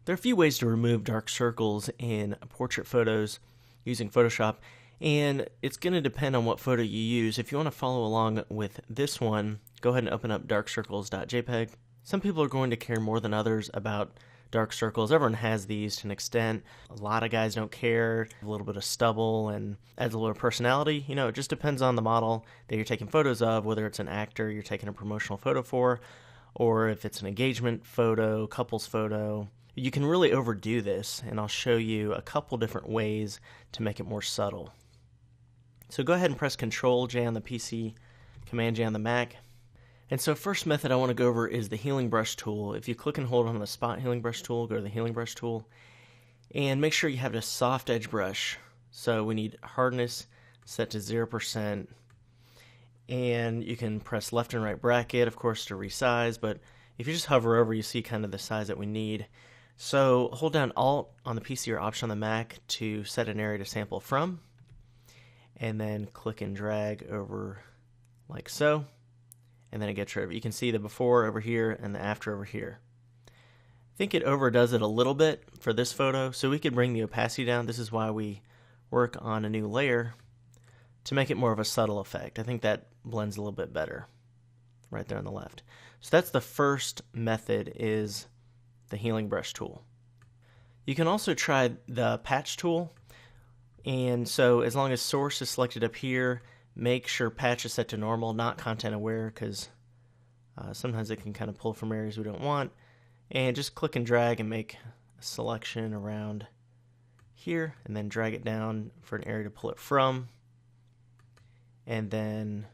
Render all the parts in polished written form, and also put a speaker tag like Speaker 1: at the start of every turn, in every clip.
Speaker 1: There are a few ways to remove dark circles in portrait photos using Photoshop, and it's going to depend on what photo you use. If you want to follow along with this one, go ahead and open up darkcircles.jpg. Some people are going to care more than others about dark circles. Everyone has these to an extent. A lot of guys don't care. A little bit of stubble and adds a little personality. You know, it just depends on the model that you're taking photos of, whether it's an actor you're taking a promotional photo for, or if it's an engagement photo, couples photo. You can really overdo this, and I'll show you a couple different ways to make it more subtle. So go ahead and press Control-J on the PC, Command-J on the Mac. And so first method I want to go over is the healing brush tool. If you click and hold on the spot healing brush tool, go to the healing brush tool, and make sure you have a soft edge brush. So we need hardness set to 0%, and you can press left and right bracket, of course, to resize, but if you just hover over, you see kind of the size that we need. So hold down Alt on the PC or Option on the Mac to set an area to sample from, and then click and drag over like so, and then it gets rid of it. You can see the before over here and the after over here. I think it overdoes it a little bit for this photo, so we could bring the opacity down. This is why we work on a new layer to make it more of a subtle effect. I think that blends a little bit better right there on the left. So that's the first method, is the healing brush tool. You can also try the patch tool, and so as long as source is selected up here, make sure patch is set to normal, not content aware, because sometimes it can kind of pull from areas we don't want. And just click and drag and make a selection around here, and then drag it down for an area to pull it from. And then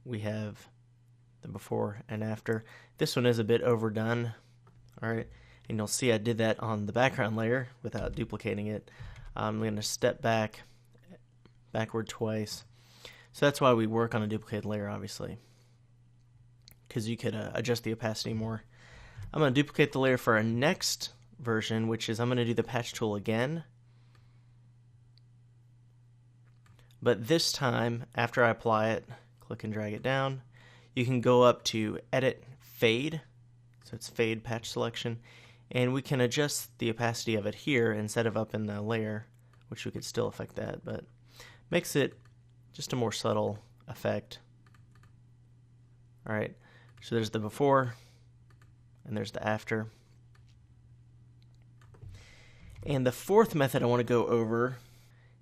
Speaker 1: we have the before and after. This one is a bit overdone. Alright, and you'll see I did that on the background layer without duplicating it. I'm going to step backward twice. So that's why we work on a duplicated layer, obviously, because you could adjust the opacity more. I'm going to duplicate the layer for our next version, which is I'm going to do the patch tool again. But this time, after I apply it, click and drag it down. You can go up to Edit, Fade. So it's Fade Patch Selection. And we can adjust the opacity of it here instead of up in the layer, which we could still affect that, but makes it just a more subtle effect. Alright, so there's the before, and there's the after. And the fourth method I want to go over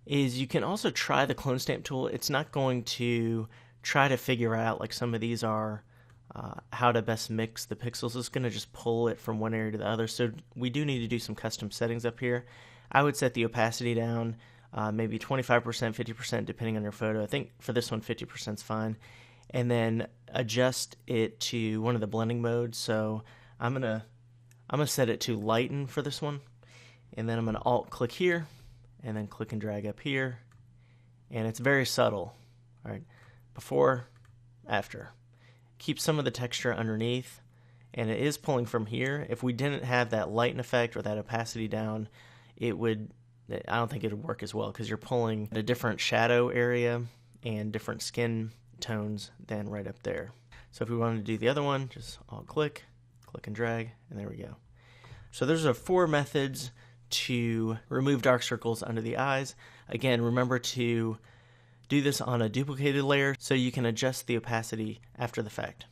Speaker 1: is you can also try the clone stamp tool. It's not going to try to figure out, like some of these are, how to best mix the pixels. It's going to just pull it from one area to the other. So we do need to do some custom settings up here. I would set the opacity down, maybe 25%, 50%, depending on your photo. I think for this one, 50% is fine. And then adjust it to one of the blending modes. So I'm gonna set it to lighten for this one. And then I'm going to Alt click here, and then click and drag up here. And it's very subtle. All right, before, after. Keep some of the texture underneath, and it is pulling from here. If we didn't have that lighten effect or that opacity down, I don't think it would work as well, because you're pulling at a different shadow area and different skin tones than right up there. So if we wanted to do the other one, just Alt click, click and drag, and there we go. So those are 4 methods to remove dark circles under the eyes. Again, remember to do this on a duplicated layer so you can adjust the opacity after the fact.